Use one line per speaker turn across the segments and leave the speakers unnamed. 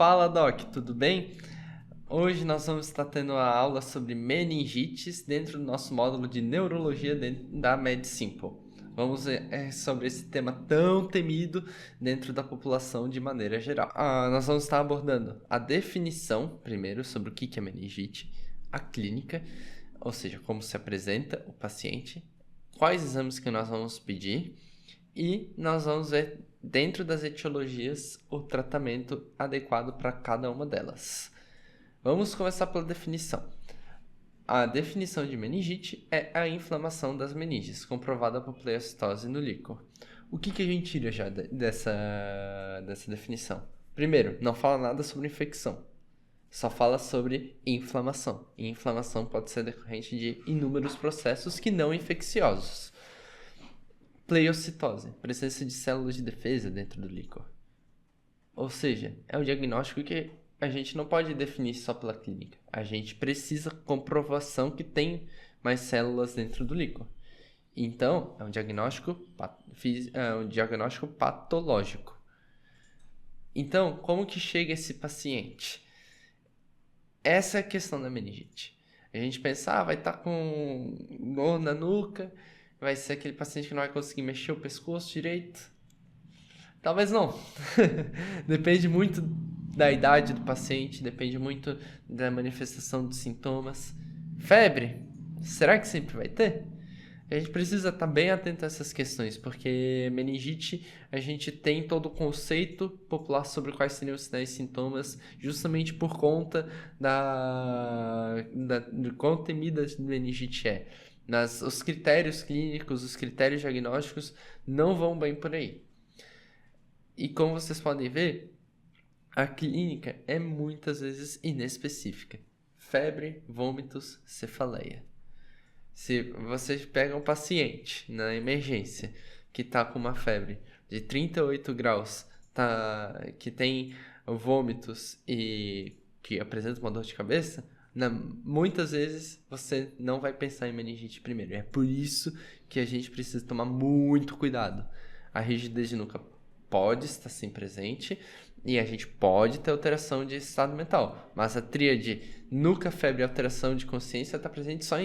Fala, Doc, tudo bem? Hoje nós vamos estar tendo a aula sobre meningites dentro do nosso módulo de neurologia dentro da MedSimple. Vamos ver sobre esse tema tão temido dentro da população de maneira geral. Nós vamos estar abordando a definição, primeiro, sobre o que é meningite, a clínica, ou seja, como se apresenta o paciente, quais exames que nós vamos pedir e nós vamos ver dentro das etiologias o tratamento adequado para cada uma delas. Vamos começar pela definição. A definição de meningite é a inflamação das meninges, comprovada por pleocitose no líquor. O que a gente tira já dessa definição? Primeiro, não fala nada sobre infecção. Só fala sobre inflamação. E inflamação pode ser decorrente de inúmeros processos que não infecciosos. Pleocitose, presença de células de defesa dentro do líquor. Ou seja, é um diagnóstico que a gente não pode definir só pela clínica. A gente precisa comprovação que tem mais células dentro do líquor. Então, é um diagnóstico patológico. Então, como que chega esse paciente? Essa é a questão da meningite. A gente pensa, vai estar com dor na nuca, vai ser aquele paciente que não vai conseguir mexer o pescoço direito. Talvez não. Depende muito da idade do paciente, depende muito da manifestação dos sintomas. Febre, será que sempre vai ter? A gente precisa estar bem atento a essas questões, porque meningite, a gente tem todo o conceito popular sobre quais seriam os sinais e sintomas, justamente por conta do quão temida a meningite é. Os critérios clínicos, os critérios diagnósticos não vão bem por aí. E como vocês podem ver, a clínica é muitas vezes inespecífica. Febre, vômitos, cefaleia. Se você pega um paciente na emergência que está com uma febre de 38 graus, que tem vômitos e que apresenta uma dor de cabeça, muitas vezes você não vai pensar em meningite primeiro. É por isso que a gente precisa tomar muito cuidado. A rigidez de nuca pode estar sim presente e a gente pode ter alteração de estado mental, mas a tríade nuca, febre e alteração de consciência está presente só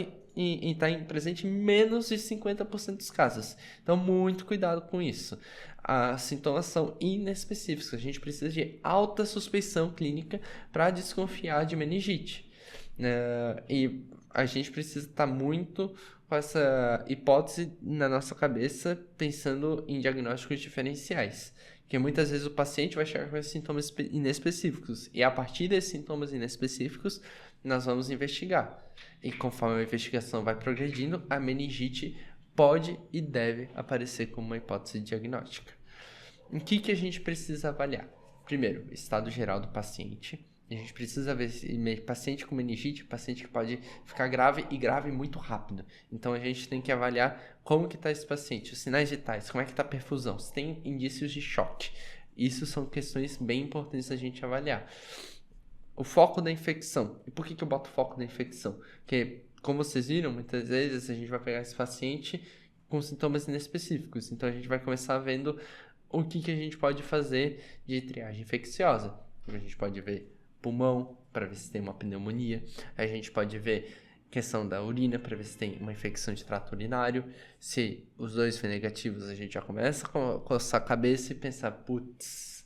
presente em menos de 50% dos casos. Então, muito cuidado com isso. As sintomas são inespecíficos. A gente precisa de alta suspeição clínica para desconfiar de meningite. E a gente precisa estar muito com essa hipótese na nossa cabeça, pensando em diagnósticos diferenciais. Porque muitas vezes o paciente vai chegar com esses sintomas inespecíficos. E a partir desses sintomas inespecíficos, nós vamos investigar. E conforme a investigação vai progredindo, a meningite pode e deve aparecer como uma hipótese diagnóstica. O que a gente precisa avaliar? Primeiro, estado geral do paciente. A gente precisa ver se paciente com meningite, paciente que pode ficar grave e grave muito rápido. Então a gente tem que avaliar como que está esse paciente, os sinais vitais, como é que está a perfusão, se tem indícios de choque. Isso são questões bem importantes a gente avaliar. O foco da infecção. E por que eu boto foco da infecção? Porque, como vocês viram, muitas vezes a gente vai pegar esse paciente com sintomas inespecíficos. Então a gente vai começar vendo o que a gente pode fazer de triagem infecciosa. A gente pode ver pulmão, para ver se tem uma pneumonia. A gente pode ver questão da urina, para ver se tem uma infecção de trato urinário. Se os dois forem negativos, a gente já começa a coçar a cabeça e pensar, putz,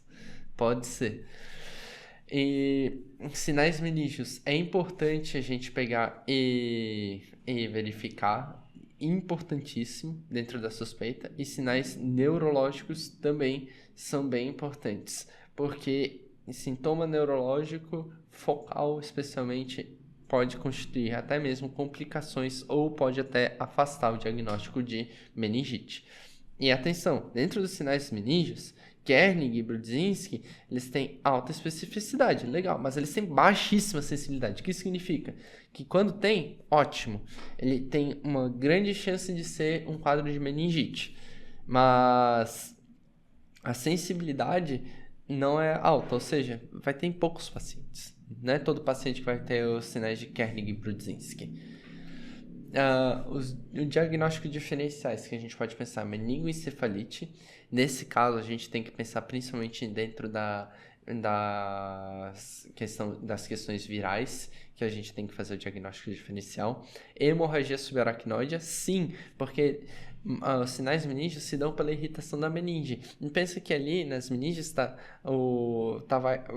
pode ser. E sinais menígeos, é importante a gente pegar e verificar, importantíssimo dentro da suspeita. E sinais neurológicos também são bem importantes, porque sintoma neurológico focal, especialmente, pode constituir até mesmo complicações ou pode até afastar o diagnóstico de meningite. E atenção, dentro dos sinais menígeos, Kernig e Brudzinski, eles têm alta especificidade, legal, mas eles têm baixíssima sensibilidade. O que significa? Que quando tem, ótimo, ele tem uma grande chance de ser um quadro de meningite, mas a sensibilidade não é alta, ou seja, vai ter em poucos pacientes. Não é todo paciente que vai ter os sinais de Kernig e Brudzinski. Os diagnósticos diferenciais que a gente pode pensar, meningoencefalite. Nesse caso, a gente tem que pensar principalmente dentro da das questões virais, que a gente tem que fazer o diagnóstico diferencial. Hemorragia subaracnoide, sim, porque os sinais meninges se dão pela irritação da meninge. E pensa que ali nas meninges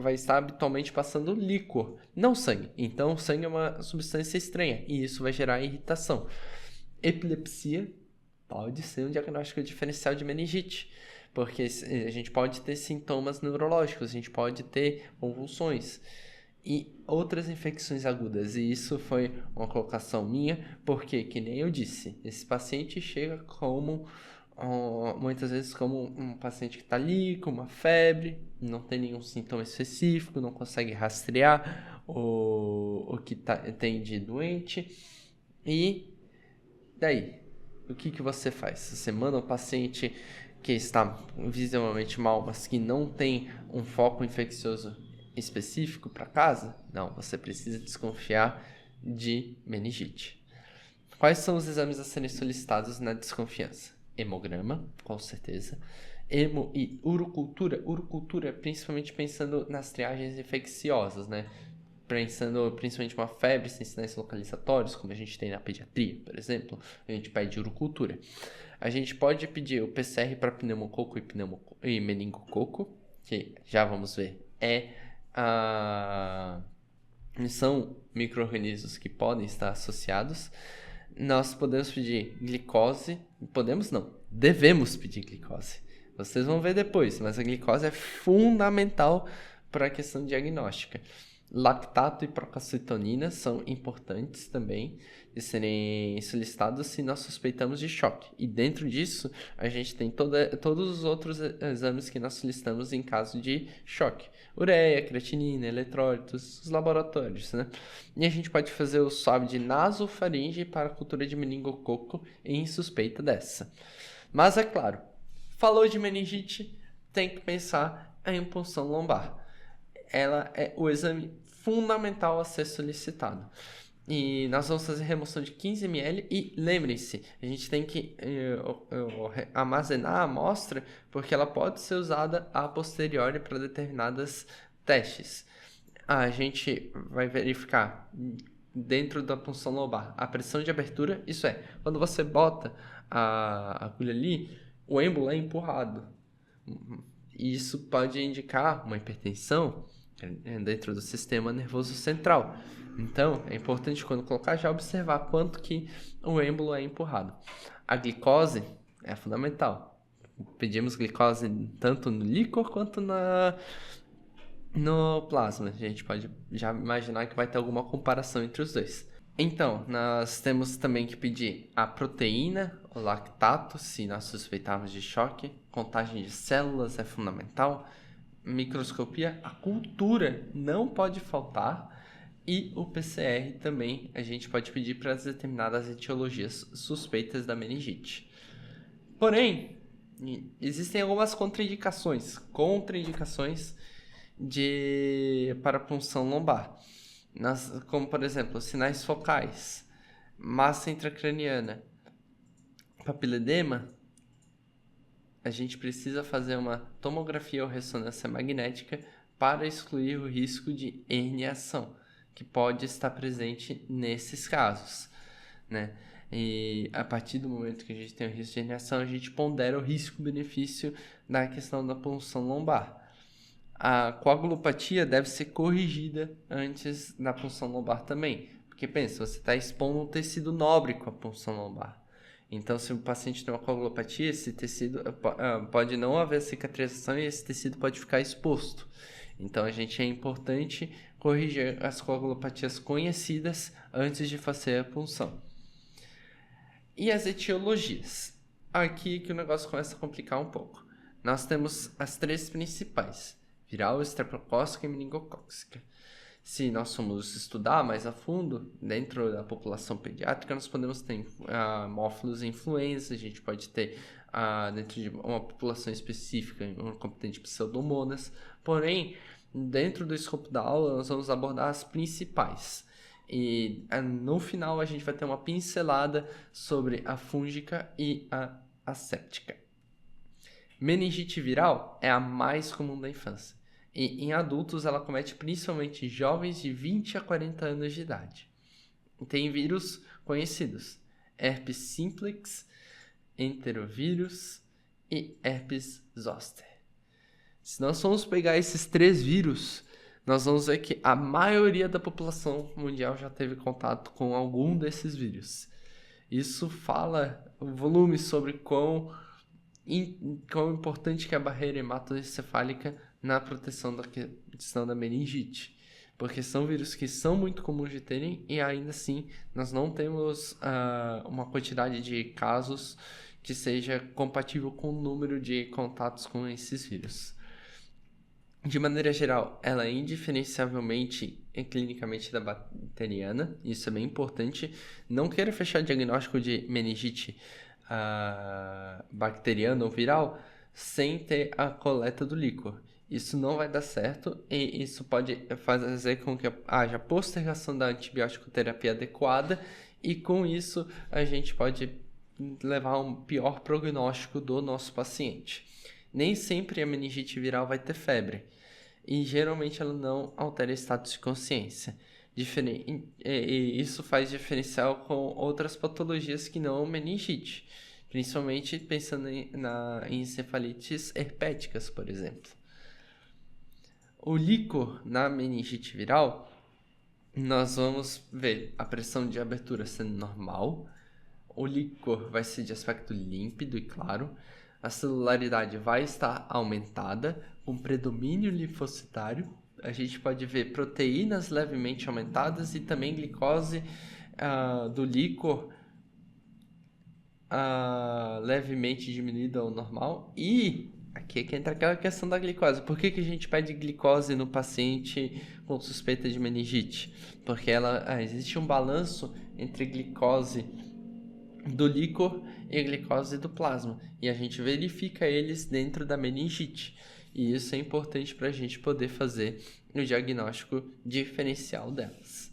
vai estar habitualmente passando líquor, não sangue. Então, o sangue é uma substância estranha e isso vai gerar irritação. Epilepsia pode ser um diagnóstico diferencial de meningite, porque a gente pode ter sintomas neurológicos, a gente pode ter convulsões e outras infecções agudas. E isso foi uma colocação minha, porque, que nem eu disse, esse paciente chega como, muitas vezes, como um paciente que está ali com uma febre, não tem nenhum sintoma específico, não consegue rastrear o que tem de doente. E daí? O que você faz? Você manda um paciente que está visivelmente mal, mas que não tem um foco infeccioso específico para casa? Não, você precisa desconfiar de meningite. Quais são os exames a serem solicitados na desconfiança? Hemograma, com certeza. Hemo e urocultura. Urocultura, principalmente pensando nas triagens infecciosas, né? Pensando principalmente uma febre sem sinais localizatórios, como a gente tem na pediatria, por exemplo, a gente pede urocultura. A gente pode pedir o PCR para pneumococo e meningococo, que já vamos ver, são micro-organismos que podem estar associados. Nós podemos pedir glicose, devemos pedir glicose. Vocês vão ver depois, mas a glicose é fundamental para a questão diagnóstica. Lactato e procalcitonina são importantes também de serem solicitados se nós suspeitamos de choque. E dentro disso, a gente tem todos os outros exames que nós solicitamos em caso de choque. Ureia, creatinina, eletrólitos, os laboratórios, né? E a gente pode fazer o swab de nasofaringe para a cultura de meningococo em suspeita dessa. Mas é claro, falou de meningite, tem que pensar em punção lombar. Ela é o exame fundamental a ser solicitado. E nós vamos fazer remoção de 15 ml e lembrem-se, a gente tem que armazenar a amostra porque ela pode ser usada a posteriori para determinados testes. A gente vai verificar dentro da punção lombar a pressão de abertura, isso é, quando você bota a agulha ali, o êmbolo é empurrado. Isso pode indicar uma hipertensão dentro do sistema nervoso central. Então, é importante quando colocar já observar quanto que o êmbolo é empurrado. A glicose é fundamental. Pedimos glicose tanto no líquor quanto no plasma. A gente pode já imaginar que vai ter alguma comparação entre os dois. Então, nós temos também que pedir a proteína, o lactato, se nós suspeitarmos de choque. Contagem de células é fundamental. Microscopia, a cultura não pode faltar. E o PCR também a gente pode pedir para determinadas etiologias suspeitas da meningite. Porém, existem algumas contraindicações para punção lombar. Como, por exemplo, sinais focais, massa intracraniana, papiledema, a gente precisa fazer uma tomografia ou ressonância magnética para excluir o risco de herniação, que pode estar presente nesses casos, né? E a partir do momento que a gente tem o risco de herniação, a gente pondera o risco-benefício na questão da punção lombar. A coagulopatia deve ser corrigida antes da punção lombar também. Porque pensa, você está expondo um tecido nobre com a punção lombar. Então, se o paciente tem uma coagulopatia, esse tecido pode não haver cicatrização e esse tecido pode ficar exposto. Então, é importante corrigir as coagulopatias conhecidas antes de fazer a punção. E as etiologias? Aqui que o negócio começa a complicar um pouco. Nós temos as três principais: viral, estreptocócica e meningocócica. Se nós formos estudar mais a fundo, dentro da população pediátrica, nós podemos ter Haemophilus influenza, a gente pode ter dentro de uma população específica, uma competente pseudomonas. Porém, dentro do escopo da aula, nós vamos abordar as principais. E no final, a gente vai ter uma pincelada sobre a fúngica e a asséptica. Meningite viral é a mais comum da infância. E em adultos, ela comete principalmente jovens de 20 a 40 anos de idade. Tem vírus conhecidos: herpes simplex, enterovírus e herpes zoster. Se nós formos pegar esses 3 vírus, nós vamos ver que a maioria da população mundial já teve contato com algum desses vírus. Isso fala o volume sobre quão importante que é a barreira hematoencefálica na proteção da questão da meningite. Porque são vírus que são muito comuns de terem e ainda assim nós não temos uma quantidade de casos que seja compatível com o número de contatos com esses vírus. De maneira geral, ela é indiferenciavelmente e clinicamente da bacteriana, isso é bem importante. Não queira fechar diagnóstico de meningite bacteriana ou viral sem ter a coleta do líquor. Isso não vai dar certo e isso pode fazer com que haja postergação da antibiótico terapia adequada e com isso a gente pode levar a um pior prognóstico do nosso paciente. Nem sempre a meningite viral vai ter febre e geralmente ela não altera o status de consciência. E isso faz diferencial com outras patologias que não meningite, principalmente pensando em encefalites herpéticas, por exemplo. O líquor na meningite viral, nós vamos ver a pressão de abertura sendo normal, o líquor vai ser de aspecto límpido e claro, a celularidade vai estar aumentada, com predomínio linfocitário. A gente pode ver proteínas levemente aumentadas e também glicose do líquor levemente diminuída ao normal. E aqui é que entra aquela questão da glicose. Por que a gente pede glicose no paciente com suspeita de meningite? Porque existe um balanço entre glicose do líquor e glicose do plasma. E a gente verifica eles dentro da meningite. E isso é importante para a gente poder fazer o diagnóstico diferencial delas.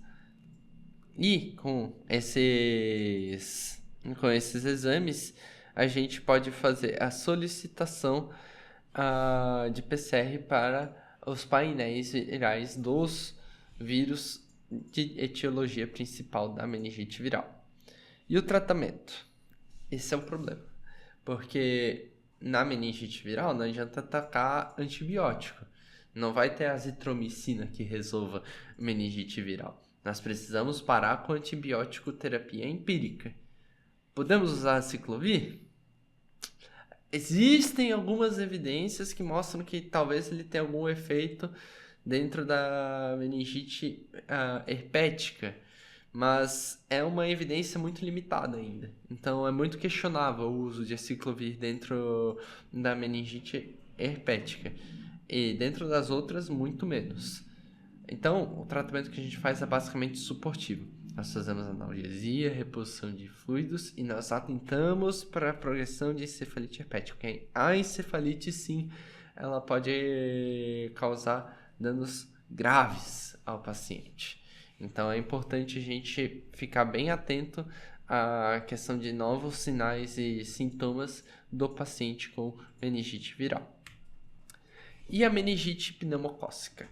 E com esses exames, a gente pode fazer a solicitação de PCR para os painéis virais dos vírus de etiologia principal da meningite viral. E o tratamento? Esse é o problema, porque na meningite viral não adianta atacar antibiótico. Não vai ter azitromicina que resolva meningite viral. Nós precisamos parar com antibiótico terapia empírica. Podemos usar a ciclovir? Existem algumas evidências que mostram que talvez ele tenha algum efeito dentro da meningite herpética, mas é uma evidência muito limitada ainda. Então é muito questionável o uso de aciclovir dentro da meningite herpética. E dentro das outras, muito menos. Então, o tratamento que a gente faz é basicamente suportivo. Nós fazemos analgesia, reposição de fluidos e nós atentamos para a progressão de encefalite herpética. Porque a encefalite, sim, ela pode causar danos graves ao paciente. Então, é importante a gente ficar bem atento à questão de novos sinais e sintomas do paciente com meningite viral. E a meningite pneumocócica?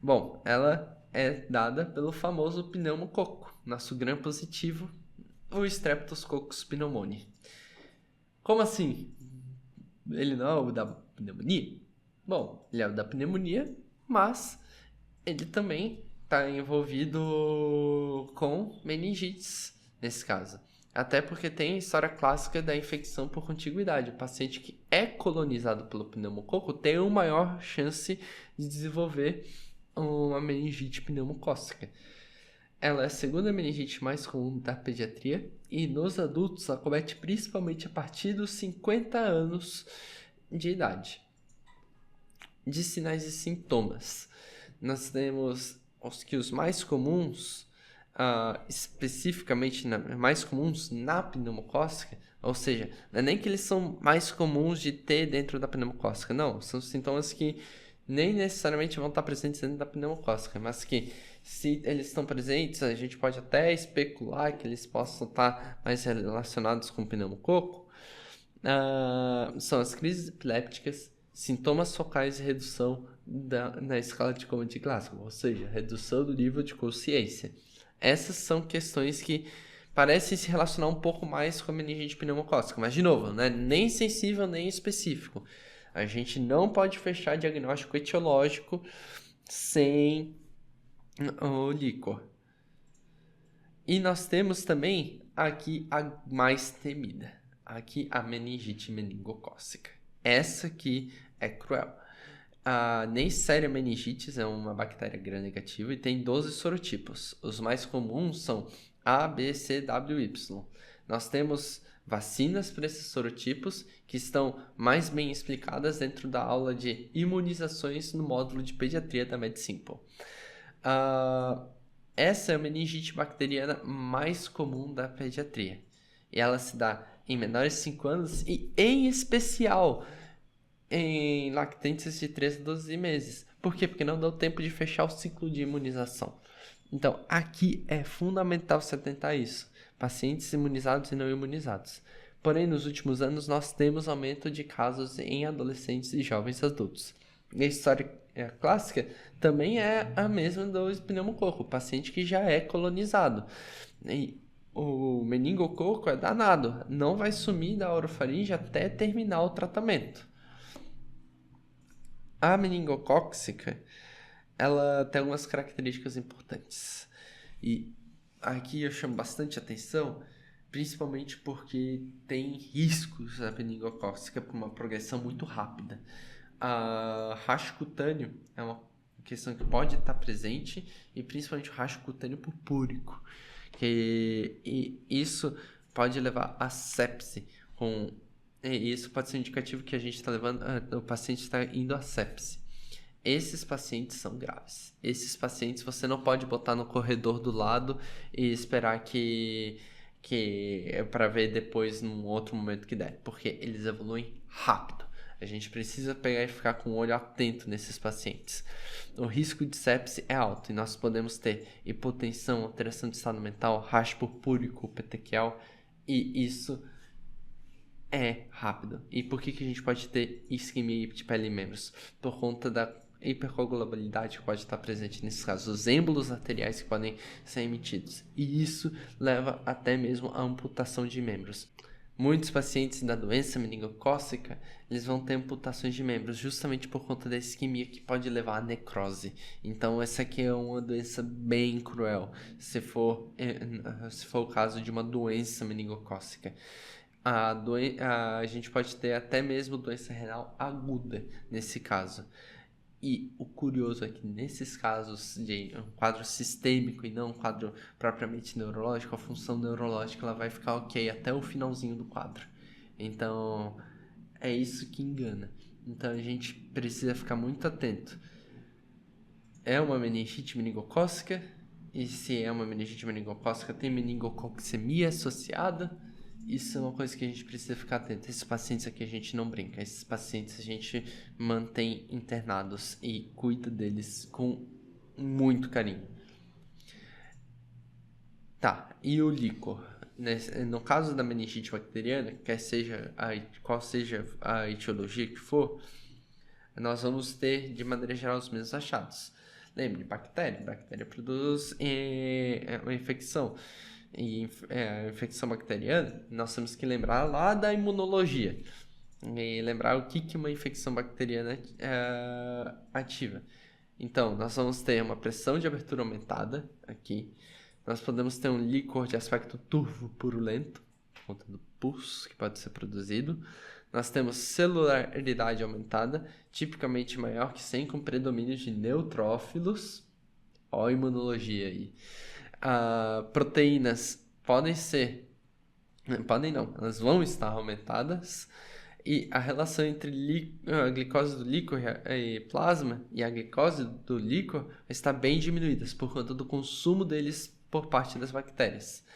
Bom, ela é dada pelo famoso pneumococo, nosso gram positivo, o Streptococcus pneumoniae. Como assim? Ele não é o da pneumonia? Bom, ele é o da pneumonia, mas ele também está envolvido com meningites, nesse caso. Até porque tem a história clássica da infecção por contiguidade. O paciente que é colonizado pelo pneumococo tem uma maior chance de desenvolver uma meningite pneumocócica. Ela é a segunda meningite mais comum da pediatria e nos adultos acomete principalmente a partir dos 50 anos de idade. De sinais e sintomas, nós temos os mais comuns, especificamente mais comuns na pneumocócica, ou seja, não é nem que eles são mais comuns de ter dentro da pneumocócica, não, são sintomas que nem necessariamente vão estar presentes dentro da pneumocócica, mas que se eles estão presentes, a gente pode até especular que eles possam estar mais relacionados com o pneumococo. São as crises epilépticas, sintomas focais e redução na escala de Cohen de Glasgow, ou seja, redução do nível de consciência. Essas são questões que parecem se relacionar um pouco mais com a meningite pneumocócica, mas de novo, né, nem sensível nem específico. A gente não pode fechar diagnóstico etiológico sem o líquor. E nós temos também aqui a mais temida, aqui a meningite meningocócica. Essa aqui é cruel. A Neisseria meningitis é uma bactéria gram-negativa e tem 12 sorotipos. Os mais comuns são A, B, C, W, Y. Nós temos vacinas para esses sorotipos que estão mais bem explicadas dentro da aula de imunizações no módulo de pediatria da MedSimple. Essa é a meningite bacteriana mais comum da pediatria. E ela se dá em menores de 5 anos e, em especial, em lactentes de 3 a 12 meses. Por quê? Porque não deu tempo de fechar o ciclo de imunização. Então, aqui é fundamental se atentar a isso. Pacientes imunizados e não imunizados. Porém, nos últimos anos, nós temos aumento de casos em adolescentes e jovens adultos. E a história clássica também é a mesma do pneumococo, o paciente que já é colonizado. E o meningococo é danado, não vai sumir da orofaringe até terminar o tratamento. A meningocócica, ela tem algumas características importantes. E aqui eu chamo bastante atenção, principalmente porque tem riscos da meningocócica por uma progressão muito rápida. A racho cutâneo é uma questão que pode estar presente, e principalmente o racho cutâneo purpúrico. E isso pode levar a sepse, e isso pode ser um indicativo que a gente está levando, o paciente está indo a sepse. Esses pacientes são graves. Esses pacientes você não pode botar no corredor do lado e esperar que é para ver depois num outro momento que der, porque eles evoluem rápido. A gente precisa pegar e ficar com o olho atento nesses pacientes. O risco de sepse é alto e nós podemos ter hipotensão, alteração de estado mental, racho purpúrico, petequial, e isso é rápido. E por que a gente pode ter isquemia de pele e membros? Por conta da hipercoagulabilidade que pode estar presente nesses casos, os êmbolos arteriais que podem ser emitidos. E isso leva até mesmo à amputação de membros. Muitos pacientes da doença meningocócica, eles vão ter amputações de membros justamente por conta da isquemia que pode levar à necrose. Então essa aqui é uma doença bem cruel, se for o caso de uma doença meningocócica. A gente pode ter até mesmo doença renal aguda nesse caso. E o curioso é que nesses casos de um quadro sistêmico e não um quadro propriamente neurológico, a função neurológica ela vai ficar ok até o finalzinho do quadro. Então, é isso que engana. Então, a gente precisa ficar muito atento. É uma meningite meningocócica? E se é uma meningite meningocócica, tem meningococcemia associada? Isso é uma coisa que a gente precisa ficar atento. Esses pacientes aqui a gente não brinca. Esses pacientes a gente mantém internados e cuida deles com muito carinho. Tá, e o líquor? No caso da meningite bacteriana, qual seja a etiologia que for, nós vamos ter, de maneira geral, os mesmos achados. Lembre, bactéria produz uma infecção. E a infecção bacteriana, nós temos que lembrar lá da imunologia e lembrar o que uma infecção bacteriana ativa. Então, nós vamos ter uma pressão de abertura aumentada aqui, nós podemos ter um líquor de aspecto turvo purulento, por conta do pus que pode ser produzido. Nós temos celularidade aumentada, tipicamente maior que 100, com predomínio de neutrófilos. Ó a imunologia aí. Proteínas elas vão estar aumentadas, e a relação entre a glicose do líquor e plasma e a glicose do líquor está bem diminuídas por conta do consumo deles por parte das bactérias.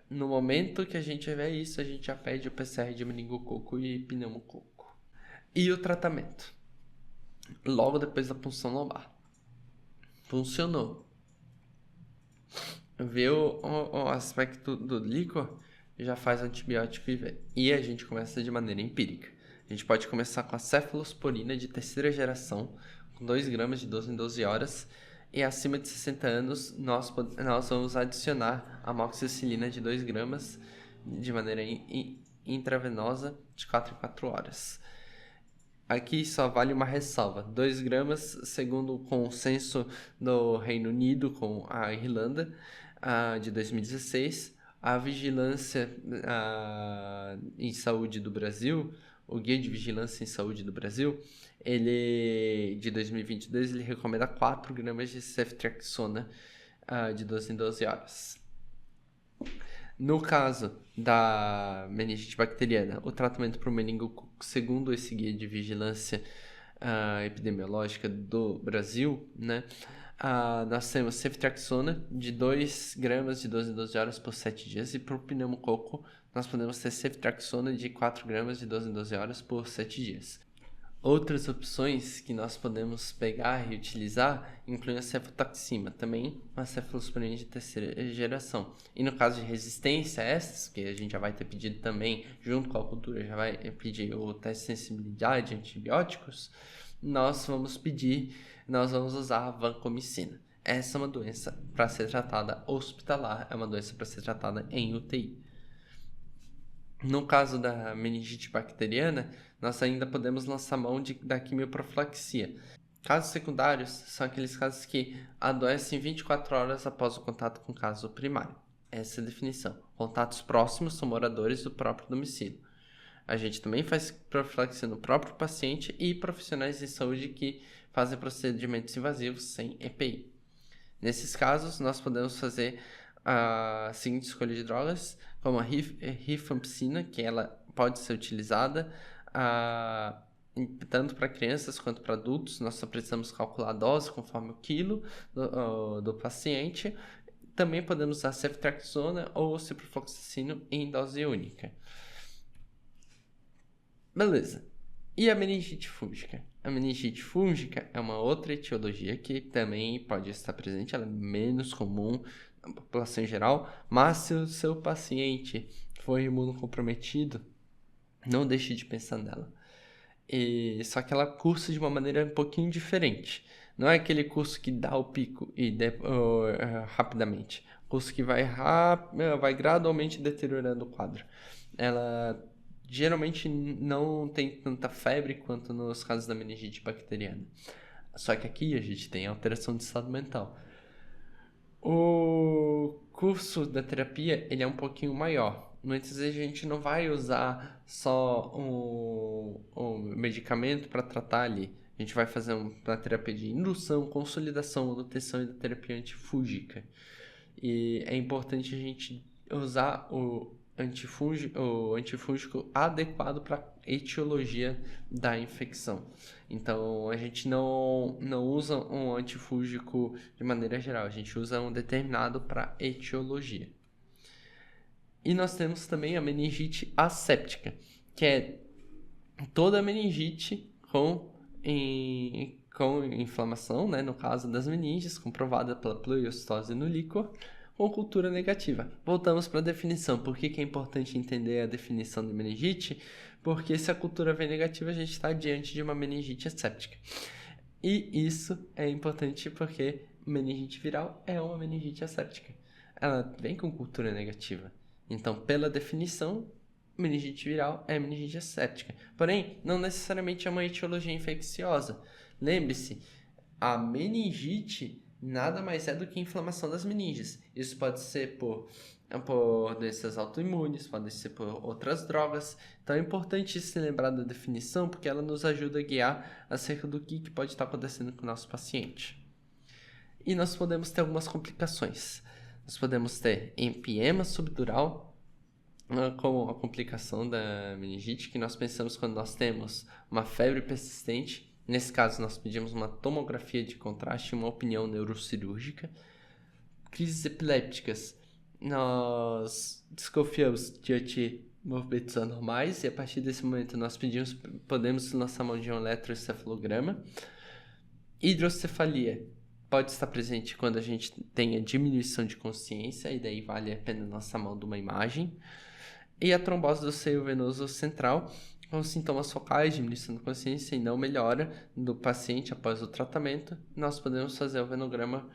No momento que a gente vê isso, a gente já pede o PCR de meningococo e pneumococo. E o tratamento? Logo depois da punção lombar. Funcionou. Vê o aspecto do líquor, já faz antibiótico e a gente começa de maneira empírica. A gente pode começar com a cefalosporina de terceira geração, com 2 gramas de 12 em 12 horas. E acima de 60 anos, nós vamos adicionar amoxicilina de 2 gramas de maneira intravenosa de 4 em 4 horas. Aqui só vale uma ressalva. 2 gramas, segundo o consenso do Reino Unido com a Irlanda, de 2016. A vigilância em saúde do Brasil, o Guia de Vigilância em Saúde do Brasil, ele de 2022, ele recomenda 4 gramas de ceftriaxona de 12 em 12 horas. No caso da meningite bacteriana, o tratamento para o meningococo, segundo esse guia de vigilância epidemiológica do Brasil, né, nós temos ceftriaxona de 2 gramas de 12 em 12 horas por 7 dias, e para o pneumococo nós podemos ter ceftriaxona de 4 gramas de 12 em 12 horas por 7 dias. Outras opções que nós podemos pegar e utilizar incluem a cefotaxima, também uma cefalosporina de terceira geração. E no caso de resistência a essas, que a gente já vai ter pedido também, junto com a cultura, já vai pedir o teste de sensibilidade a antibióticos, nós vamos usar a vancomicina. Essa é uma doença para ser tratada hospitalar, é uma doença para ser tratada em UTI. No caso da meningite bacteriana, nós ainda podemos lançar mão da quimioprofilaxia. Casos secundários são aqueles casos que adoecem 24 horas após o contato com o caso primário. Essa é a definição. Contatos próximos são moradores do próprio domicílio. A gente também faz profilaxia no próprio paciente e profissionais de saúde que fazem procedimentos invasivos sem EPI. Nesses casos, nós podemos fazer a seguinte escolha de drogas, como a rifampicina, que ela pode ser utilizada tanto para crianças quanto para adultos. Nós só precisamos calcular a dose conforme o quilo do paciente. Também podemos usar ceftriaxona ou ciprofloxacino em dose única. Beleza. E a meningite fúngica? A meningite fúngica é uma outra etiologia que também pode estar presente, ela é menos comum na população em geral, mas se o seu paciente for imunocomprometido, não deixe de pensar nela. Só que ela cursa de uma maneira um pouquinho diferente. Não é aquele curso que dá o pico rapidamente. Curso que vai gradualmente deteriorando o quadro. Ela geralmente não tem tanta febre quanto nos casos da meningite bacteriana. Só que aqui a gente tem alteração de estado mental. O curso da terapia ele é um pouquinho maior. Muitas vezes a gente não vai usar só um medicamento para tratar ali. A gente vai fazer uma terapia de indução, consolidação, manutenção e da terapia antifúngica. E é importante a gente usar o antifúngico adequado para a etiologia da infecção. Então, a gente não usa um antifúngico de maneira geral, a gente usa um determinado para etiologia. E nós temos também a meningite asséptica, que é toda a meningite com inflamação, né, no caso das meninges, comprovada pela pleuriostose no líquor, com cultura negativa. Voltamos para a definição. Por que é importante entender a definição de meningite? Porque se a cultura vem negativa, a gente está diante de uma meningite asséptica. E isso é importante porque meningite viral é uma meningite asséptica. Ela vem com cultura negativa. Então, pela definição, meningite viral é meningite asséptica. Porém, não necessariamente é uma etiologia infecciosa. Lembre-se, a meningite nada mais é do que inflamação das meninges. Isso pode ser por doenças autoimunes, pode ser por outras drogas. Então é importante se lembrar da definição, porque ela nos ajuda a guiar acerca do que pode estar acontecendo com o nosso paciente. E nós podemos ter algumas complicações. Nós podemos ter empiema subdural, como a complicação da meningite, que nós pensamos quando nós temos uma febre persistente. Nesse caso, nós pedimos uma tomografia de contraste e uma opinião neurocirúrgica. Crises epilépticas, nós desconfiamos de movimentos anormais e a partir desse momento nós podemos lançar mão de um eletroencefalograma. Hidrocefalia pode estar presente quando a gente tenha diminuição de consciência e daí vale a pena lançar mão de uma imagem. E a trombose do seio venoso central, com sintomas focais, diminuição da consciência e não melhora do paciente após o tratamento, nós podemos fazer o venograma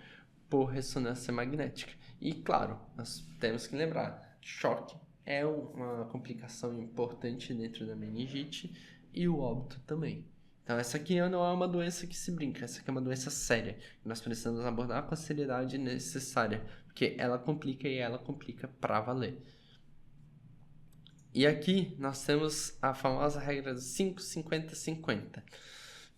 por ressonância magnética. E claro, nós temos que lembrar, choque é uma complicação importante dentro da meningite e o óbito também. Então essa aqui não é uma doença que se brinca, essa aqui é uma doença séria, que nós precisamos abordar com a seriedade necessária, porque ela complica e ela complica pra valer. E aqui nós temos a famosa regra dos 5-50-50,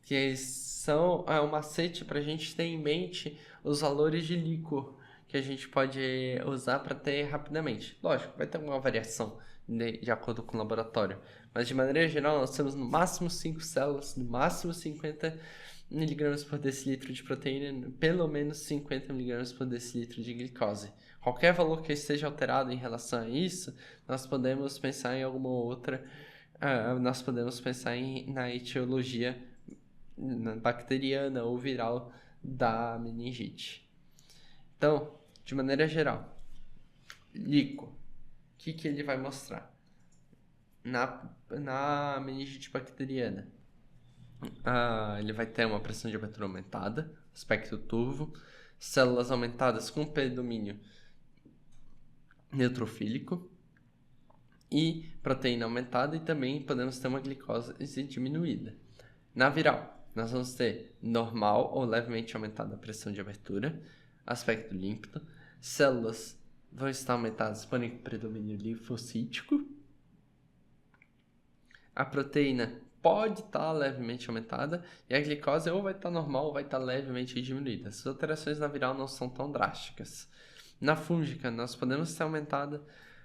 que são um macete para a gente ter em mente os valores de líquor que a gente pode usar para ter rapidamente. Lógico, vai ter uma variação de acordo com o laboratório, mas de maneira geral nós temos no máximo 5 células, no máximo 50 mg por decilitro de proteína, pelo menos 50 mg por decilitro de glicose. Qualquer valor que esteja alterado em relação a isso, nós podemos pensar em alguma outra, nós podemos pensar na etiologia bacteriana ou viral da meningite. Então, de maneira geral, líquor, o que ele vai mostrar? Na meningite bacteriana, ele vai ter uma pressão de abertura aumentada, aspecto turvo, células aumentadas com predomínio neutrofílico e proteína aumentada, e também podemos ter uma glicose diminuída. Na viral, nós vamos ter normal ou levemente aumentada a pressão de abertura, aspecto límpido, células vão estar aumentadas, porém com predomínio linfocítico. A proteína pode estar levemente aumentada e a glicose ou vai estar normal ou vai estar levemente diminuída. Essas alterações na viral não são tão drásticas. Na fúngica, nós podemos ter aumentada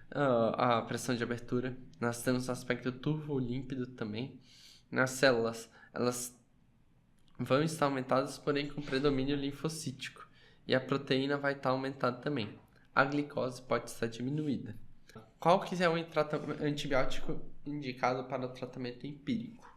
a pressão de abertura. Nós temos aspecto turvo límpido também. Nas células, elas vão estar aumentadas, porém com predomínio linfocítico. E a proteína vai estar aumentada também. A glicose pode estar diminuída. Qual que é o antibiótico indicado para o tratamento empírico?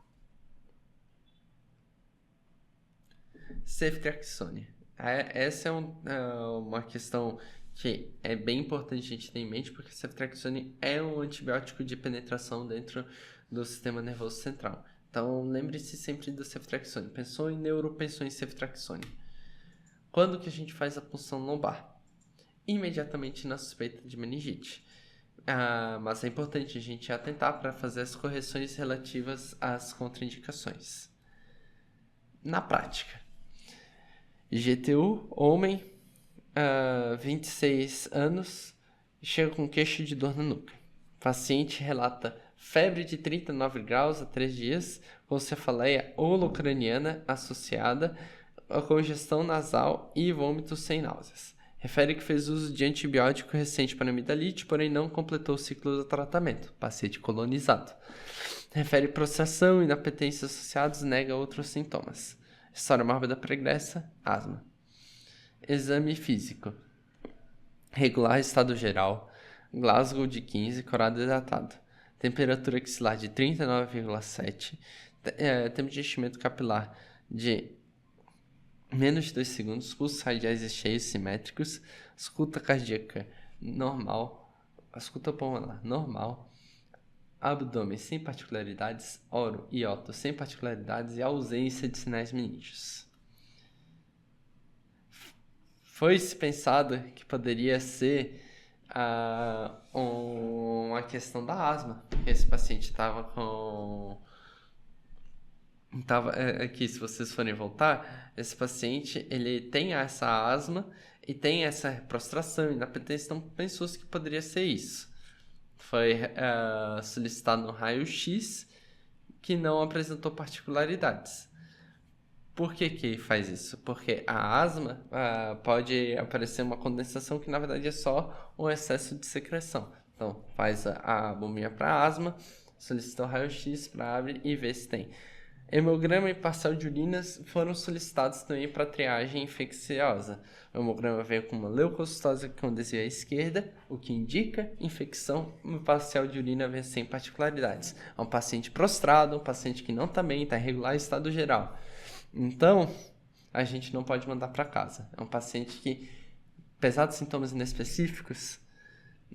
Ceftriaxone. Essa é uma questão que é bem importante a gente ter em mente, porque ceftriaxone é um antibiótico de penetração dentro do sistema nervoso central. Então, lembre-se sempre do ceftriaxone. Pensou em neuro, pensou em ceftriaxone. Quando que a gente faz a punção lombar? Imediatamente na suspeita de meningite. Mas é importante a gente atentar para fazer as correções relativas às contraindicações. Na prática, GTU, homem, 26 anos, chega com queixo de dor na nuca. Paciente relata febre de 39 graus há 3 dias, com cefaleia holocraniana associada a congestão nasal e vômitos sem náuseas. Refere que fez uso de antibiótico recente para amidalite, porém não completou o ciclo do tratamento. Paciente colonizado. Refere prostração e inapetência associados, nega outros sintomas. História mórbida pregressa, asma. Exame físico. Regular estado geral. Glasgow de 15, corado hidratado. Temperatura axilar de 39,7. Tempo de enchimento capilar de menos de 2 segundos, pulsos radiais e cheios simétricos, escuta cardíaca normal, escuta pulmonar normal, abdômen sem particularidades, oro e oto sem particularidades e ausência de sinais meningos. Foi-se pensado que poderia ser uma questão da asma, porque esse paciente estava com... Aqui, se vocês forem voltar, esse paciente, ele tem essa asma e tem essa prostração, inapetência, então pensou-se que poderia ser isso. Foi solicitado no raio-x que não apresentou particularidades. Por que faz isso? Porque a asma pode aparecer uma condensação que na verdade é só um excesso de secreção. Então, faz a bombinha para asma, solicita o raio-x para abrir e ver se tem. Hemograma e parcial de urinas foram solicitados também para triagem infecciosa. O hemograma veio com uma leucocitose com desvio à esquerda, o que indica infecção. O parcial de urina vem sem particularidades. É um paciente prostrado, um paciente que não está bem, está irregular em estado geral. Então, a gente não pode mandar para casa. É um paciente que, apesar dos sintomas inespecíficos,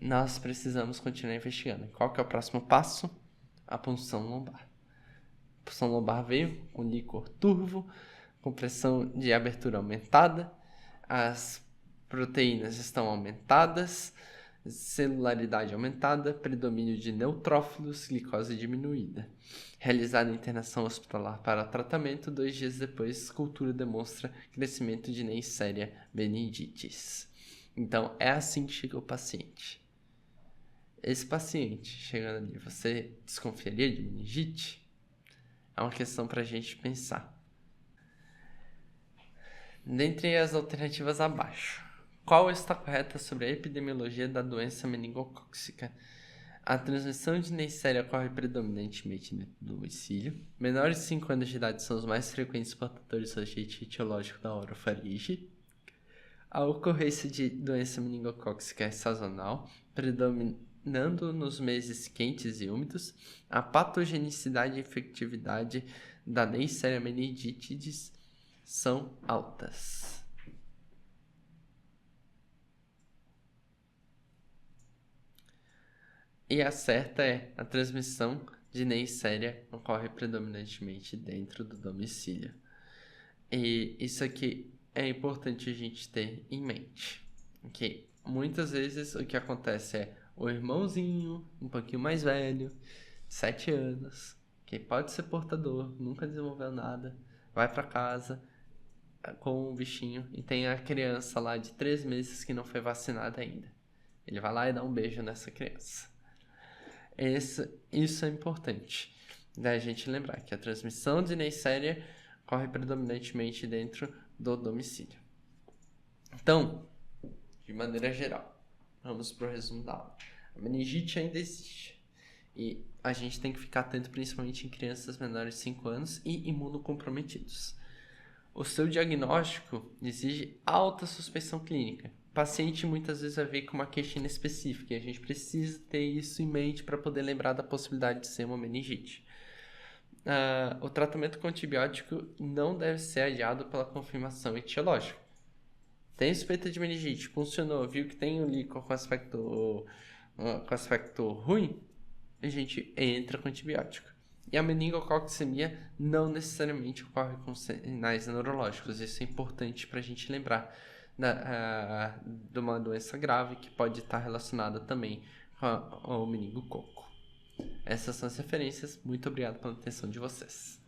nós precisamos continuar investigando. Qual que é o próximo passo? A punção lombar. punção lombar veio com líquor turvo, com pressão de abertura aumentada, as proteínas estão aumentadas, celularidade aumentada, predomínio de neutrófilos, glicose diminuída. Realizada internação hospitalar para tratamento, 2 dias depois, cultura demonstra crescimento de Neisseria meningitis. Então, é assim que chega o paciente. Esse paciente chegando ali, você desconfiaria de meningite? É uma questão para a gente pensar. Dentre as alternativas abaixo, qual está correta sobre a epidemiologia da doença meningocócica? A transmissão de Neisseria ocorre predominantemente no domicílio. Menores de 5 anos de idade são os mais frequentes portadores do agente etiológico da orofaringe. A ocorrência de doença meningocócica é sazonal, predominando nos meses quentes e úmidos. A patogenicidade e efetividade da Neisseria meningitis são altas. E a certa é: a transmissão de Neisseria ocorre predominantemente dentro do domicílio. E isso aqui é importante a gente ter em mente. Okay? Muitas vezes o que acontece é o irmãozinho, um pouquinho mais velho, 7 anos, que pode ser portador, nunca desenvolveu nada, vai para casa com o bichinho e tem a criança lá de 3 meses que não foi vacinada ainda. Ele vai lá e dá um beijo nessa criança. Isso é importante da gente lembrar, que a transmissão de Neisseria ocorre predominantemente dentro do domicílio. Então, de maneira geral, vamos para o resumo da aula. A meningite ainda existe e a gente tem que ficar atento principalmente em crianças menores de 5 anos e imunocomprometidos. O seu diagnóstico exige alta suspeição clínica. O paciente muitas vezes vai vir com uma queixa inespecífica e a gente precisa ter isso em mente para poder lembrar da possibilidade de ser uma meningite. O tratamento com antibiótico não deve ser adiado pela confirmação etiológica. Tem suspeita de meningite, funcionou, viu que tem um líquor com aspecto ruim, a gente entra com antibiótico. E a meningococcemia não necessariamente ocorre com sinais neurológicos. Isso é importante para a gente lembrar de uma doença grave que pode estar relacionada também com o meningococo. Essas são as referências. Muito obrigado pela atenção de vocês.